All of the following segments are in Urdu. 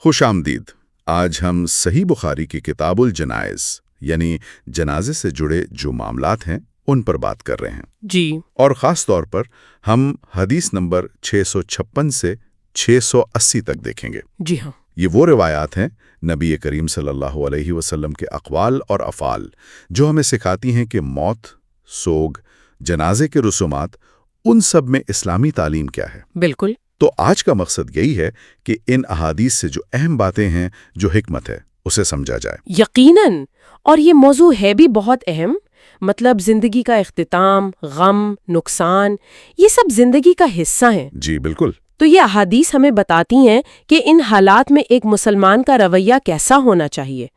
خوش آمدید۔ آج ہم صحیح بخاری کی کتاب الجنائز یعنی جنازے سے جڑے جو معاملات ہیں ان پر بات کر رہے ہیں جی، اور خاص طور پر ہم حدیث نمبر 656 سے 680 تک دیکھیں گے۔ جی ہاں، یہ وہ روایات ہیں نبی کریم صلی اللہ علیہ وسلم کے اقوال اور افعال جو ہمیں سکھاتی ہیں کہ موت، سوگ، جنازے کے رسومات، ان سب میں اسلامی تعلیم کیا ہے۔ بالکل۔ تو آج کا مقصد یہی ہے کہ ان احادیث سے جو اہم باتیں ہیں، جو حکمت ہے، اسے سمجھا جائے۔ یقیناً، اور یہ موضوع ہے بھی بہت اہم۔ مطلب زندگی کا اختتام، غم، نقصان، یہ سب زندگی کا حصہ ہیں۔ جی بالکل۔ تو یہ احادیث ہمیں بتاتی ہیں کہ ان حالات میں ایک مسلمان کا رویہ کیسا ہونا چاہیے،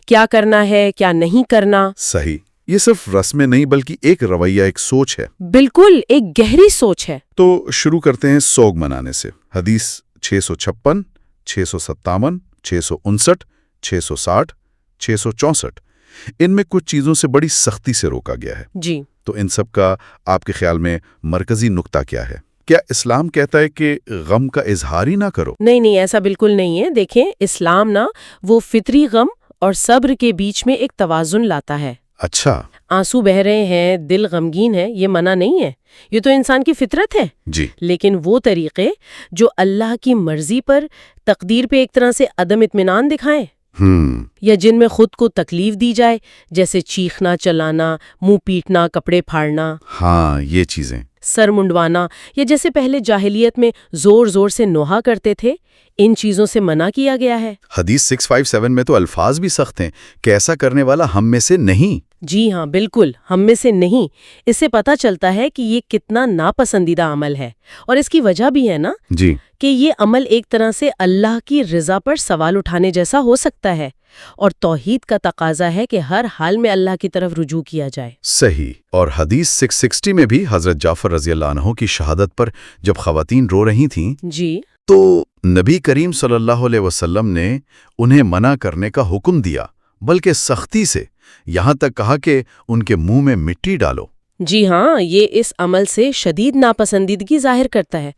کیا کرنا ہے، کیا نہیں کرنا۔ صحیح، یہ صرف رسمیں نہیں بلکہ ایک رویہ، ایک سوچ ہے۔ بالکل، ایک گہری سوچ ہے۔ تو شروع کرتے ہیں سوگ منانے سے۔ حدیث 656، 657، 659، 660، 664، ان میں کچھ چیزوں سے بڑی سختی سے روکا گیا ہے۔ جی، تو ان سب کا آپ کے خیال میں مرکزی نقطہ کیا ہے؟ کیا اسلام کہتا ہے کہ غم کا اظہار ہی نہ کرو؟ نہیں، ایسا بالکل نہیں ہے۔ دیکھیں، اسلام نا وہ فطری غم اور صبر کے بیچ میں ایک توازن لاتا ہے۔ اچھا۔ آنسو بہ رہے ہیں، دل غمگین ہے، یہ منع نہیں ہے، یہ تو انسان کی فطرت ہے۔ جی۔ لیکن وہ طریقے جو اللہ کی مرضی پر، تقدیر پہ ایک طرح سے عدم اطمینان دکھائیں یا جن میں خود کو تکلیف دی جائے، جیسے چیخنا، چلانا، منہ پیٹنا، کپڑے پھاڑنا، ہاں یہ چیزیں، سر منڈوانا، یا جیسے پہلے جاہلیت میں زور زور سے نوحہ کرتے تھے، ان چیزوں سے منع کیا گیا ہے۔ حدیث 657 میں تو الفاظ بھی سخت ہیں کہ ایسا کرنے والا ہم میں سے نہیں۔ جی ہاں، بالکل، ہم میں سے نہیں۔ اس سے پتہ چلتا ہے کہ یہ کتنا ناپسندیدہ عمل ہے، اور اس کی وجہ بھی ہے نا جی، کہ یہ عمل ایک طرح سے اللہ کی رضا پر سوال اٹھانے جیسا ہو سکتا ہے، اور توحید کا تقاضا ہے کہ ہر حال میں اللہ کی طرف رجوع کیا جائے۔ صحیح۔ اور حدیث 660 میں بھی حضرت جعفر رضی اللہ عنہ کی شہادت پر جب خواتین رو رہی تھیں جی، تو نبی کریم صلی اللہ علیہ وسلم نے انہیں منع کرنے کا حکم دیا، بلکہ سختی سے، یہاں تک کہا کہ ان کے منہ میں مٹی ڈالو۔ جی ہاں، یہ اس عمل سے شدید ناپسندیدگی ظاہر کرتا ہے۔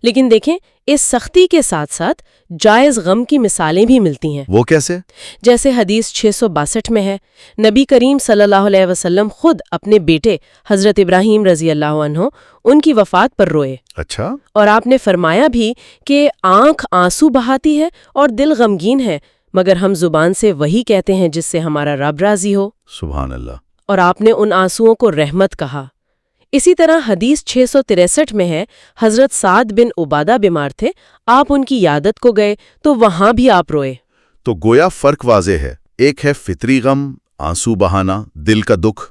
لیکن دیکھیں، اس سختی کے ساتھ ساتھ جائز غم کی مثالیں بھی ملتی ہیں۔ وہ کیسے؟ جیسے حدیث 662 میں ہے، نبی کریم صلی اللہ علیہ وسلم خود اپنے بیٹے حضرت ابراہیم رضی اللہ عنہ ان کی وفات پر روئے۔ اچھا۔ اور آپ نے فرمایا بھی کہ آنکھ آنسو بہاتی ہے اور دل غمگین ہے، مگر ہم زبان سے وہی کہتے ہیں جس سے ہمارا رب راضی ہو۔ سبحان اللہ۔ اور آپ نے ان آنسوؤں کو رحمت کہا۔ اسی طرح حدیث 663 میں ہے، حضرت سعد بن عبادہ بیمار تھے، آپ ان کی عیادت کو گئے تو وہاں بھی آپ روئے۔ تو گویا فرق واضح ہے، ایک ہے فطری غم، آنسو بہانا، دل کا دکھ،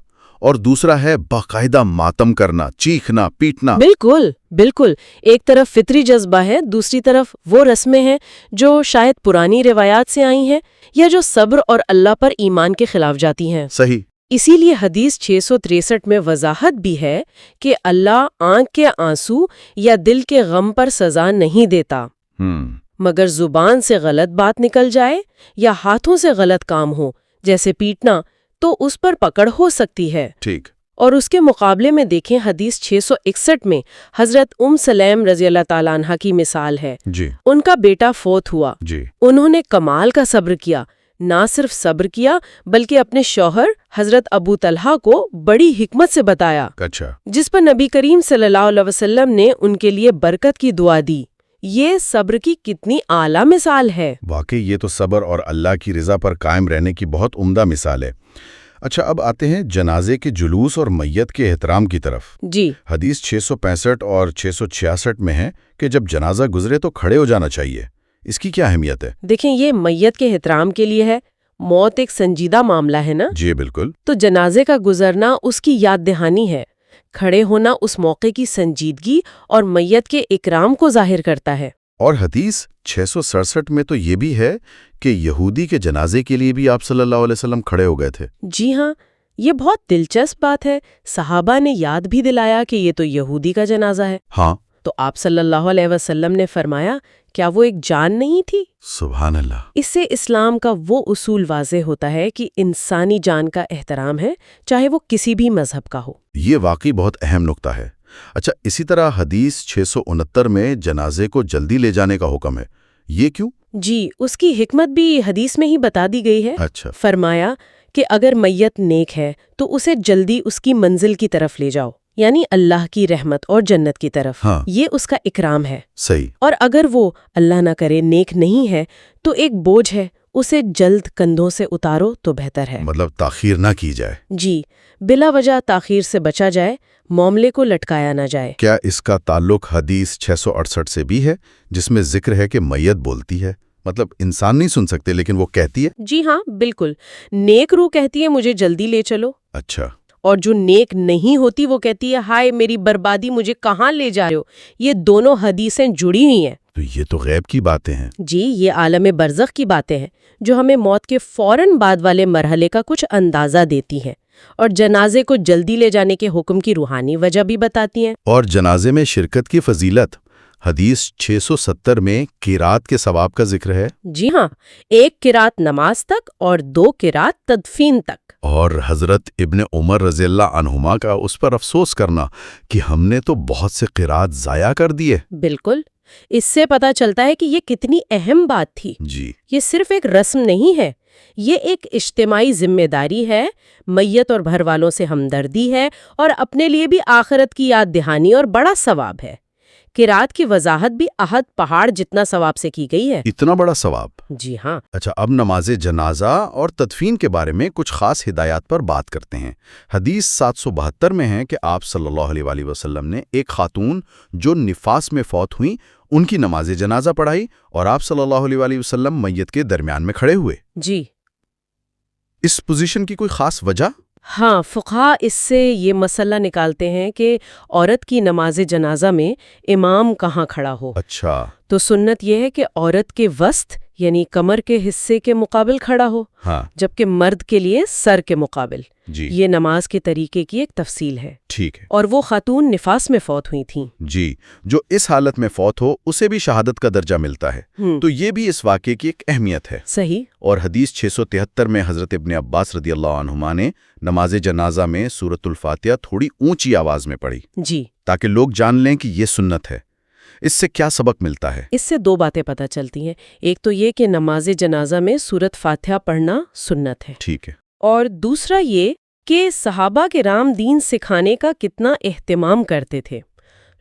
اور دوسرا ہے باقاعدہ ماتم کرنا، چیخنا، پیٹنا۔ بالکل بالکل، ایک طرف فطری جذبہ ہے، دوسری طرف وہ رسمیں ہیں جو شاید پرانی روایات سے آئی ہیں یا جو صبر اور اللہ پر ایمان کے خلاف جاتی ہیں۔ صحیح۔ اسی لیے حدیث 663 میں وضاحت بھی ہے کہ اللہ آنکھ کے آنسو یا دل کے غم پر سزا نہیں دیتا، مگر زبان سے غلط بات نکل جائے یا ہاتھوں سے غلط کام ہو، جیسے پیٹنا، تو اس پر پکڑ ہو سکتی ہے۔ ٹھیک۔ اور اس کے مقابلے میں دیکھیں، حدیث 661 میں حضرت سلیم رضی اللہ تعالیٰ عنہ کی مثال ہے۔ جی۔ ان کا بیٹا فوت ہوا، جی۔ انہوں نے کمال کا صبر کیا، نہ صرف صبر کیا بلکہ اپنے شوہر حضرت ابو طلحہ کو بڑی حکمت سے بتایا، اچھا۔ جس پر نبی کریم صلی اللہ علیہ وسلم نے ان کے لیے برکت کی دعا دی۔ یہ صبر کی کتنی اعلیٰ مثال ہے۔ واقعی یہ تو صبر اور اللہ کی رضا پر قائم رہنے کی بہت عمدہ مثال ہے۔ اچھا، اب آتے ہیں جنازے کے جلوس اور میت کے احترام کی طرف۔ جی۔ حدیث 665 اور 666 میں ہے کہ جب جنازہ گزرے تو کھڑے ہو جانا چاہیے۔ اس کی کیا اہمیت ہے؟ دیکھیں، یہ میت کے احترام کے لیے ہے۔ موت ایک سنجیدہ معاملہ ہے نا؟ جی بالکل۔ تو جنازے کا گزرنا اس کی یاد دہانی ہے۔ کھڑے ہونا اس موقع کی سنجیدگی اور میت کے اکرام کو ظاہر کرتا ہے۔ اور حدیث 667 میں تو یہ بھی ہے کہ یہودی کے جنازے کے لیے بھی آپ صلی اللہ علیہ وسلم کھڑے ہو گئے تھے۔ جی ہاں، یہ بہت دلچسپ بات ہے۔ صحابہ نے یاد بھی دلایا کہ یہ تو یہودی کا جنازہ ہے۔ ہاں۔ تو آپ صلی اللہ علیہ وسلم نے فرمایا، کیا وہ ایک جان نہیں تھی؟ سبحان اللہ۔ اس سے اسلام کا وہ اصول واضح ہوتا ہے کہ انسانی جان کا احترام ہے، چاہے وہ کسی بھی مذہب کا ہو۔ یہ واقعی بہت اہم نقطہ ہے۔ اچھا، اسی طرح حدیث 669 میں جنازے کو جلدی لے جانے کا حکم ہے۔ یہ کیوں؟ جی، اس کی حکمت بھی حدیث میں ہی بتا دی گئی ہے۔ اچھا، فرمایا کہ اگر میت نیک ہے تو اسے جلدی اس کی منزل کی طرف لے جاؤ، یعنی اللہ کی رحمت اور جنت کی طرف۔ ہاں، یہ اس کا اکرام ہے۔ صحیح۔ اور اگر وہ اللہ نہ کرے نیک نہیں ہے تو ایک بوجھ ہے، اسے جلد کندھوں سے اتارو تو بہتر ہے۔ مطلب تاخیر نہ کی جائے۔ جی، بلا وجہ تاخیر سے بچا جائے، معاملے کو لٹکایا نہ جائے۔ کیا اس کا تعلق حدیث 668 سے بھی ہے جس میں ذکر ہے کہ میت بولتی ہے؟ مطلب انسان نہیں سن سکتے لیکن وہ کہتی ہے؟ جی ہاں، بالکل۔ نیک روح کہتی ہے مجھے جلدی لے چلو، اچھا، اور جو نیک نہیں ہوتی وہ کہتی ہے ہائے میری بربادی، مجھے کہاں لے جا رہے ہو۔ یہ دونوں حدیثیں جڑی ہوئی ہیں۔ تو یہ تو غیب کی باتیں ہیں۔ جی، یہ عالم برزخ کی باتیں ہیں جو ہمیں موت کے فوراً بعد والے مرحلے کا کچھ اندازہ دیتی ہیں، اور جنازے کو جلدی لے جانے کے حکم کی روحانی وجہ بھی بتاتی ہیں۔ اور جنازے میں شرکت کی فضیلت حدیث 670 میں قرات کے ثواب کا ذکر ہے۔ جی ہاں، 1 قرات نماز تک اور 2 قرات تدفین تک۔ اور حضرت ابن عمر رضی اللہ عنہما کا اس پر افسوس کرنا کہ ہم نے تو بہت سے قرات ضائع کر دیے۔ بالکل، اس سے پتہ چلتا ہے کہ یہ کتنی اہم بات تھی۔ جی، یہ صرف ایک رسم نہیں ہے، یہ ایک اجتماعی ذمہ داری ہے، میت اور گھر والوں سے ہمدردی ہے، اور اپنے لیے بھی آخرت کی یاد دہانی اور بڑا ثواب ہے۔ قرات کی وضاحت بھی احد پہاڑ جتنا ثواب سے کی گئی ہے۔ اتنا بڑا ثواب۔ جی ہاں۔ اچھا، اب نماز جنازہ اور تدفین کے بارے میں کچھ خاص ہدایات پر بات کرتے ہیں۔ حدیث 772 میں ہے کہ آپ صلی اللہ علیہ وآلہ وسلم نے ایک خاتون جو نفاس میں فوت ہوئیں ان کی نماز جنازہ پڑھائی، اور آپ صلی اللہ علیہ وآلہ وسلم میت کے درمیان میں کھڑے ہوئے۔ جی اس پوزیشن کی کوئی خاص وجہ؟ ہاں، فقہا اس سے یہ مسئلہ نکالتے ہیں کہ عورت کی نماز جنازہ میں امام کہاں کھڑا ہو۔ اچھا، تو سنت یہ ہے کہ عورت کے وسط یعنی کمر کے حصے کے مقابل کھڑا ہو، ہاں، جبکہ مرد کے لیے سر کے مقابل۔ جی، یہ نماز کے طریقے کی ایک تفصیل ہے۔ ٹھیک ہے۔ اور وہ خاتون نفاس میں فوت ہوئی تھیں۔ جی، جو اس حالت میں فوت ہو اسے بھی شہادت کا درجہ ملتا ہے، تو یہ بھی اس واقعے کی ایک اہمیت ہے۔ صحیح۔ اور حدیث 673 میں حضرت ابن عباس رضی اللہ عنہما نے نماز جنازہ میں سورۃ الفاتحہ تھوڑی اونچی آواز میں پڑھی جی، تاکہ لوگ جان لیں کہ یہ سنت ہے۔ اس سے کیا سبق ملتا ہے؟ اس سے 2 باتیں پتہ چلتی ہیں۔ ایک تو یہ کہ نماز جنازہ میں سورۃ فاتحہ پڑھنا سنت ہے، ٹھیک ہے۔ اور دوسرا یہ کہ صحابہ کرام دین سکھانے کا کتنا اہتمام کرتے تھے۔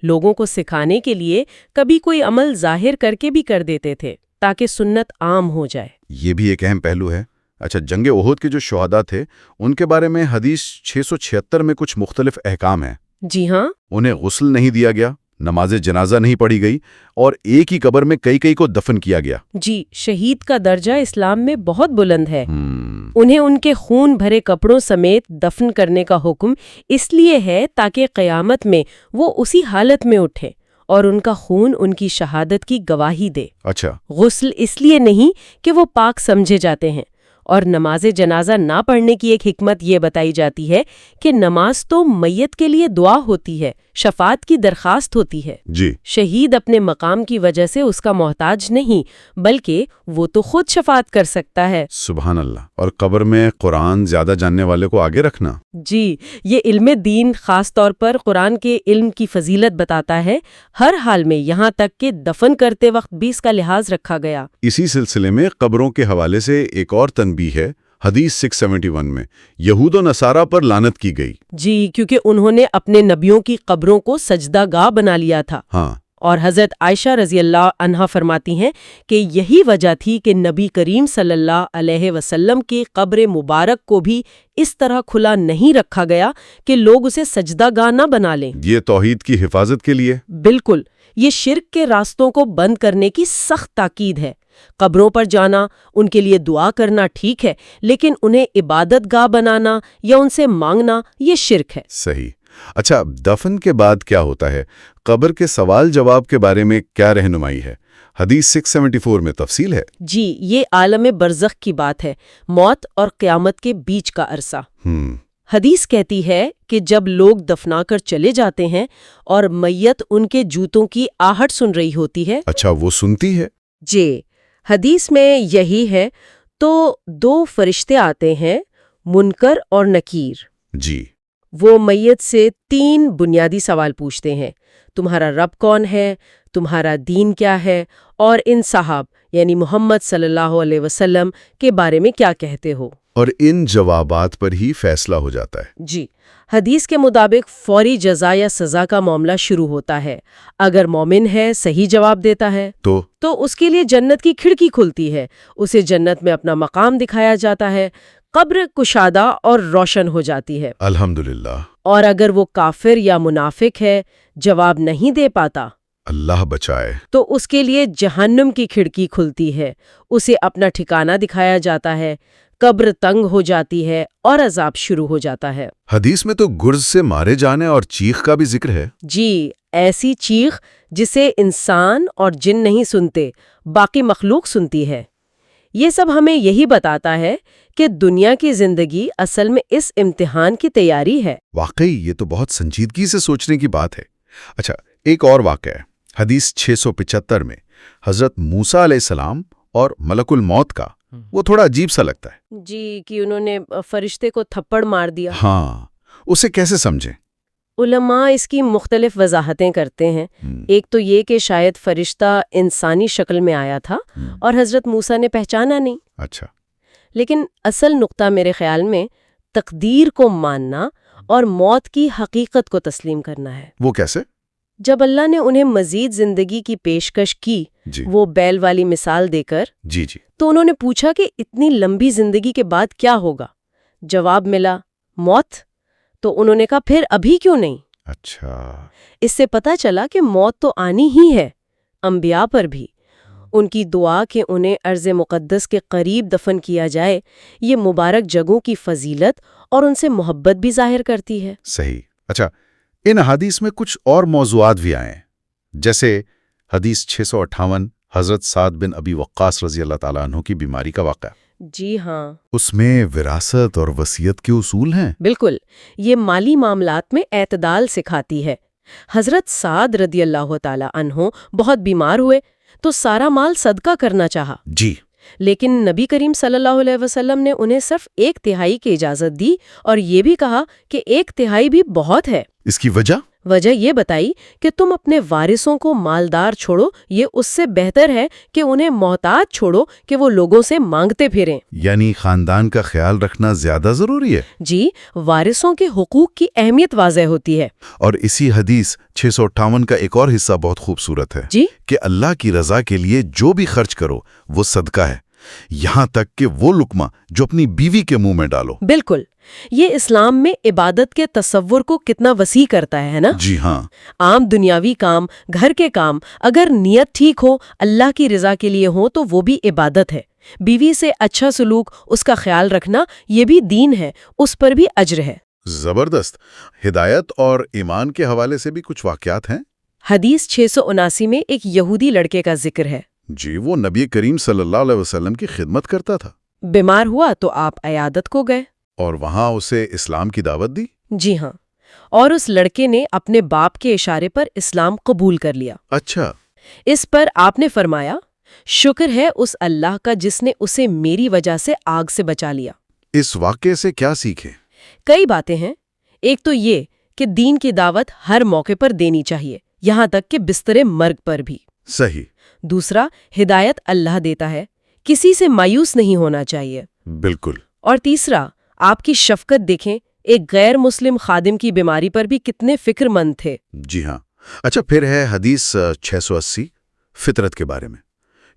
لوگوں کو سکھانے کے لیے کبھی کوئی عمل ظاہر کر کے بھی کر دیتے تھے تاکہ سنت عام ہو جائے۔ یہ بھی ایک اہم پہلو ہے۔ اچھا، جنگ احد کے جو شہداء تھے ان کے بارے میں حدیث 676 میں کچھ مختلف احکام ہیں۔ جی ہاں، انہیں غسل نہیں دیا گیا، نماز جنازہ نہیں پڑھی گئی، اور ایک ہی قبر میں کئی کو دفن کیا گیا۔ جی، شہید کا درجہ اسلام میں بہت بلند ہے۔ انہیں ان کے خون بھرے کپڑوں سمیت دفن کرنے کا حکم اس لیے ہے تاکہ قیامت میں وہ اسی حالت میں اٹھے اور ان کا خون ان کی شہادت کی گواہی دے۔ اچھا، غسل اس لیے نہیں کہ وہ پاک سمجھے جاتے ہیں، اور نماز جنازہ نہ پڑھنے کی ایک حکمت یہ بتائی جاتی ہے کہ نماز تو میت کے لیے دعا ہوتی ہے، شفاعت کی درخواست ہوتی ہے۔ جی، شہید اپنے مقام کی وجہ سے اس کا محتاج نہیں، بلکہ وہ تو خود شفاعت کر سکتا ہے۔ سبحان اللہ۔ اور قبر میں قرآن زیادہ جاننے والے کو آگے رکھنا؟ جی، یہ علم دین خاص طور پر قرآن کے علم کی فضیلت بتاتا ہے، ہر حال میں، یہاں تک کہ دفن کرتے وقت بھی اس کا لحاظ رکھا گیا۔ اسی سلسلے میں قبروں کے حوالے سے ایک اور تنبیہ ہے۔ حدیث 671 میں یہود و نصارہ پر لعنت کی گئی۔ جی، کیونکہ انہوں نے اپنے نبیوں کی قبروں کو سجدہ گاہ بنا لیا تھا۔ ہاں، اور حضرت عائشہ رضی اللہ عنہا فرماتی ہیں کہ یہی وجہ تھی کہ نبی کریم صلی اللہ علیہ وسلم کی قبر مبارک کو بھی اس طرح کھلا نہیں رکھا گیا کہ لوگ اسے سجدہ گاہ نہ بنا لیں۔ یہ توحید کی حفاظت کے لیے؟ بالکل، یہ شرک کے راستوں کو بند کرنے کی سخت تاکید ہے۔ قبروں پر جانا، ان کے لیے دعا کرنا ٹھیک ہے، لیکن انہیں عبادت گاہ بنانا یا ان سے مانگنا یہ شرک ہے۔ صحیح۔ اچھا، دفن کے بعد کیا ہوتا ہے؟ قبر کے سوال جواب کے بارے میں کیا رہنمائی ہے؟ حدیث 674 میں تفصیل ہے۔ جی، یہ عالم برزخ کی بات ہے، موت اور قیامت کے بیچ کا عرصہ۔ حدیث کہتی ہے کہ جب لوگ دفنا کر چلے جاتے ہیں اور میت ان کے جوتوں کی آہٹ سن رہی ہوتی ہے۔ اچھا، وہ سنتی ہے؟ جی، حدیث میں یہی ہے تو 2 فرشتے آتے ہیں، منکر اور نکیر۔ جی، وہ میت سے 3 بنیادی سوال پوچھتے ہیں: تمہارا رب کون ہے؟ تمہارا دین کیا ہے اور ان صحاب یعنی محمد صلی اللہ علیہ وسلم کے بارے میں کیا کہتے ہو؟ اور ان جوابات پر ہی فیصلہ ہو جاتا ہے۔ جی، حدیث کے مطابق فوری جزا یا سزا کا معاملہ شروع ہوتا ہے۔ اگر مومن ہے، صحیح جواب دیتا ہے تو اس کے لیے جنت کی کھڑکی کھلتی ہے، اسے جنت میں اپنا مقام دکھایا جاتا ہے، قبر کشادہ اور روشن ہو جاتی ہے۔ الحمدللہ۔ اور اگر وہ کافر یا منافق ہے، جواب نہیں دے پاتا، اللہ بچائے، تو اس کے لیے جہنم کی کھڑکی کھلتی ہے، اسے اپنا ٹھکانہ دکھایا جاتا ہے، قبر تنگ ہو جاتی ہے اور عذاب شروع ہو جاتا ہے۔ حدیث میں تو گرز سے مارے جانے اور چیخ کا بھی ذکر ہے۔ جی، ایسی چیخ جسے انسان اور جن نہیں سنتے، باقی مخلوق سنتی ہے۔ یہ سب ہمیں یہی بتاتا ہے کہ دنیا کی زندگی اصل میں اس امتحان کی تیاری ہے۔ واقعی یہ تو بہت سنجیدگی سے سوچنے کی بات ہے۔ اچھا، ایک اور واقعہ ہے حدیث 675 میں حضرت موسیٰ علیہ السلام اور ملک الموت کا، وہ تھوڑا عجیب سا لگتا ہے۔ جی، کہ انہوں نے فرشتے کو تھپڑ مار دیا۔ ہاں، اسے کیسے سمجھیں؟ علماء اس کی مختلف وضاحتیں کرتے ہیں۔ ایک تو یہ کہ شاید فرشتہ انسانی شکل میں آیا تھا اور حضرت موسیٰ نے پہچانا نہیں۔ اچھا، لیکن اصل نقطہ میرے خیال میں تقدیر کو ماننا اور موت کی حقیقت کو تسلیم کرنا ہے۔ وہ کیسے؟ جب اللہ نے انہیں مزید زندگی کی پیشکش کی، وہ بیل والی مثال دے کر، تو انہوں نے پوچھا کہ اتنی لمبی زندگی کے بعد کیا ہوگا؟ جواب ملا موت۔ تو انہوں نے کہا پھر ابھی کیوں نہیں؟ اچھا، اس سے پتہ چلا کہ موت تو آنی ہی ہے، انبیاء پر بھی۔ ان کی دعا کہ انہیں ارض مقدس کے قریب دفن کیا جائے، یہ مبارک جگہوں کی فضیلت اور ان سے محبت بھی ظاہر کرتی ہے۔ صحیح۔ اچھا، ان حدیث میں کچھ اور موضوعات بھی آئے ہیں، جیسے حدیث 658 حضرت سعد بن ابی وقاص رضی اللہ تعالیٰ عنہ کی بیماری کا واقعہ۔ جی ہاں، اس میں وراثت اور وصیت کے اصول ہیں۔ بالکل، یہ مالی معاملات میں اعتدال سکھاتی ہے۔ حضرت سعد رضی اللہ تعالیٰ عنہ بہت بیمار ہوئے تو سارا مال صدقہ کرنا چاہا، لیکن نبی کریم صلی اللہ علیہ وسلم نے انہیں صرف 1/3 کی اجازت دی اور یہ بھی کہا کہ 1/3 بھی بہت ہے۔ اس کی وجہ یہ بتائی کہ تم اپنے وارثوں کو مالدار چھوڑو، یہ اس سے بہتر ہے کہ انہیں محتاج چھوڑو کہ وہ لوگوں سے مانگتے پھریں۔ یعنی خاندان کا خیال رکھنا زیادہ ضروری ہے۔ جی، وارثوں کے حقوق کی اہمیت واضح ہوتی ہے۔ اور اسی حدیث 658 کا ایک اور حصہ بہت خوبصورت ہے کہ اللہ کی رضا کے لیے جو بھی خرچ کرو وہ صدقہ ہے، یہاں تک کہ وہ لقمہ جو اپنی بیوی کے منہ میں ڈالو۔ بالکل، یہ اسلام میں عبادت کے تصور کو کتنا وسیع کرتا ہے نا؟ جی ہاں، عام دنیاوی کام، گھر کے کام، اگر نیت ٹھیک ہو، اللہ کی رضا کے لیے ہو تو وہ بھی عبادت ہے۔ بیوی سے اچھا سلوک، اس کا خیال رکھنا، یہ بھی دین ہے، اس پر بھی اجر ہے۔ زبردست۔ ہدایت اور ایمان کے حوالے سے بھی کچھ واقعات ہیں۔ حدیث 679 میں ایک یہودی لڑکے کا ذکر ہے۔ جی، وہ نبی کریم صلی اللہ علیہ وسلم کی خدمت کرتا تھا۔ بیمار ہوا تو آپ عیادت کو گئے اور وہاں اسے اسلام کی دعوت دی۔ جی ہاں، اور اس لڑکے نے اپنے باپ کے اشارے پر اسلام قبول کر لیا۔ اچھا، اس پر آپ نے فرمایا، شکر ہے اس اللہ کا جس نے اسے میری وجہ سے آگ سے بچا لیا۔ اس واقعے سے کیا سیکھیں؟ کئی باتیں ہیں۔ ایک تو یہ کہ دین کی دعوت ہر موقع پر دینی چاہیے، یہاں تک کہ بستر مرگ پر بھی۔ صحیح۔ دوسرا، ہدایت اللہ دیتا ہے، کسی سے مایوس نہیں ہونا چاہیے۔ بالکل۔ اور تیسرا، آپ کی شفقت دیکھیں، ایک غیر مسلم خادم کی بیماری پر بھی کتنے فکر مند تھے۔ جی ہاں۔ اچھا، پھر ہے حدیث 680 فطرت کے بارے میں۔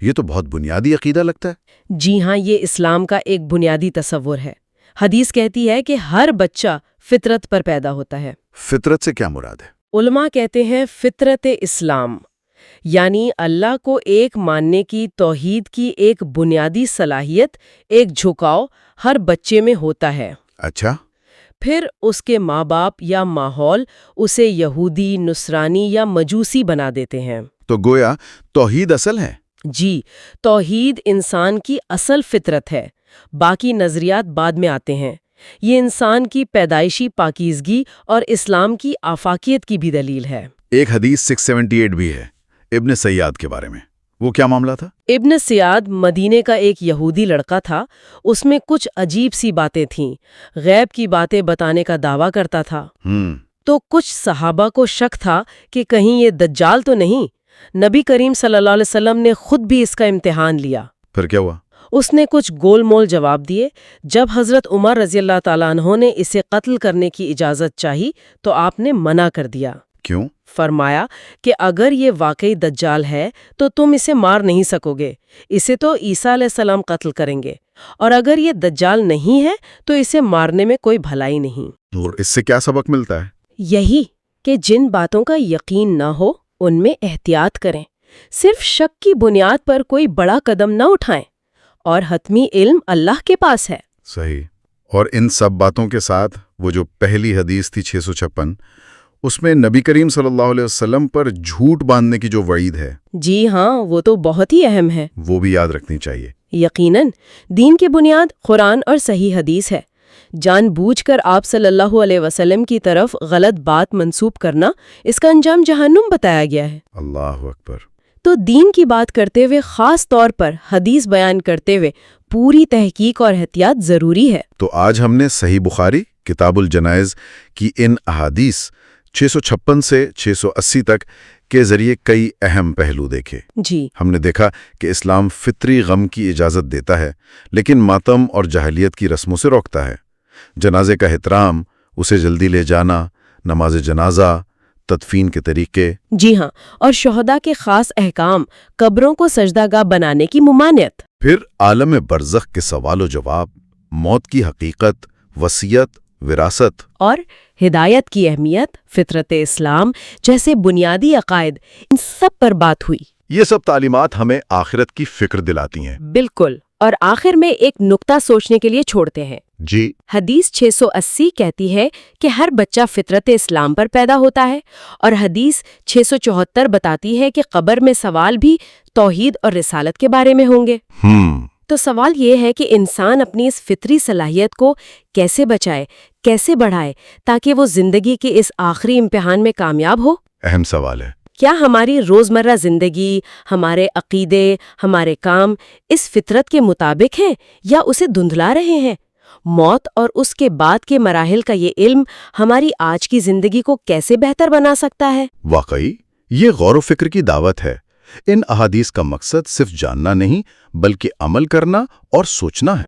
یہ تو بہت بنیادی عقیدہ لگتا ہے۔ جی ہاں، یہ اسلام کا ایک بنیادی تصور ہے۔ حدیث کہتی ہے کہ ہر بچہ فطرت پر پیدا ہوتا ہے۔ فطرت سے کیا مراد ہے؟ علماء کہتے ہیں فطرت اسلام یعنی اللہ کو ایک ماننے کی، توحید کی ایک بنیادی صلاحیت، ایک جھکاؤ ہر بچے میں ہوتا ہے۔ اچھا۔ پھر اس کے ماں باپ یا ماحول اسے یہودی، نصرانی یا مجوسی بنا دیتے ہیں۔ تو گویا توحید اصل ہے۔ جی، توحید انسان کی اصل فطرت ہے، باقی نظریات بعد میں آتے ہیں۔ یہ انسان کی پیدائشی پاکیزگی اور اسلام کی آفاقیت کی بھی دلیل ہے۔ ایک حدیث 678 بھی ہے ابن سیاد کے بارے میں، وہ کیا معاملہ تھا؟ ابن سیاد مدینے کا ایک یہودی لڑکا تھا، اس میں کچھ عجیب سی باتیں تھیں، غیب کی باتیں بتانے کا دعویٰ کرتا تھا۔ تو کچھ صحابہ کو شک تھا کہ کہیں یہ دجال تو نہیں۔ نبی کریم صلی اللہ علیہ وسلم نے خود بھی اس کا امتحان لیا۔ پھر کیا ہوا؟ اس نے کچھ گول مول جواب دیے۔ جب حضرت عمر رضی اللہ تعالیٰ عنہ نے اسے قتل کرنے کی اجازت چاہی تو آپ نے منع کر دیا۔ کیوں؟ فرمایا کہ اگر یہ واقعی دجال ہے تو تم اسے مار نہیں سکو گے، اسے تو عیسیٰ علیہ السلام قتل کریں گے، اور اگر یہ دجال نہیں ہے تو اسے مارنے میں کوئی بھلائی نہیں۔ اور اس سے کیا سبق ملتا ہے؟ یہی کہ جن باتوں کا یقین نہ ہو ان میں احتیاط کریں، صرف شک کی بنیاد پر کوئی بڑا قدم نہ اٹھائیں، اور حتمی علم اللہ کے پاس ہے۔ صحیح۔ اور ان سب باتوں کے ساتھ وہ جو پہلی حدیث تھی 656، اس میں نبی کریم صلی اللہ علیہ وسلم پر جھوٹ باندھنے کی جو وعید ہے، جی ہاں، وہ تو بہت ہی اہم ہے۔ وہ بھی یاد رکھنی چاہیے۔ یقیناً دین کی بنیاد قرآن اور صحیح حدیث ہے۔ جان بوجھ کر آپ صلی اللہ علیہ وسلم کی طرف غلط بات منسوب کرنا، اس کا انجام جہنم بتایا گیا ہے۔ اللہ اکبر۔ تو دین کی بات کرتے ہوئے، خاص طور پر حدیث بیان کرتے ہوئے، پوری تحقیق اور احتیاط ضروری ہے۔ تو آج ہم نے صحیح بخاری کتاب الجنائز کی ان احادیث 656 سے 680 تک کے ذریعے کئی اہم پہلو دیکھے۔ جی، ہم نے دیکھا کہ اسلام فطری غم کی اجازت دیتا ہے، لیکن ماتم اور جاہلیت کی رسموں سے روکتا ہے۔ جنازے کا احترام، اسے جلدی لے جانا، نماز جنازہ، تدفین کے طریقے، جی ہاں، اور شہداء کے خاص احکام، قبروں کو سجدہ گاہ بنانے کی ممانعت، پھر عالم برزخ کے سوال و جواب، موت کی حقیقت، وصیت، وراثت، اور ہدایت کی اہمیت، فطرت اسلام جیسے بنیادی عقائد، ان سب پر بات ہوئی۔ یہ سب تعلیمات ہمیں آخرت کی فکر دلاتی ہیں۔ بالکل۔ اور آخر میں ایک نقطہ سوچنے کے لیے چھوڑتے ہیں۔ جی، حدیث 680 کہتی ہے کہ ہر بچہ فطرت اسلام پر پیدا ہوتا ہے، اور حدیث 674 بتاتی ہے کہ قبر میں سوال بھی توحید اور رسالت کے بارے میں ہوں گے۔ تو سوال یہ ہے کہ انسان اپنی اس فطری صلاحیت کو کیسے بچائے، کیسے بڑھائے، تاکہ وہ زندگی کے اس آخری امتحان میں کامیاب ہو؟ اہم سوال ہے۔ کیا ہماری روزمرہ زندگی، ہمارے عقیدے، ہمارے کام اس فطرت کے مطابق ہیں یا اسے دھندلا رہے ہیں؟ موت اور اس کے بعد کے مراحل کا یہ علم ہماری آج کی زندگی کو کیسے بہتر بنا سکتا ہے؟ واقعی یہ غور و فکر کی دعوت ہے۔ ان احادیث کا مقصد صرف جاننا نہیں، بلکہ عمل کرنا اور سوچنا ہے۔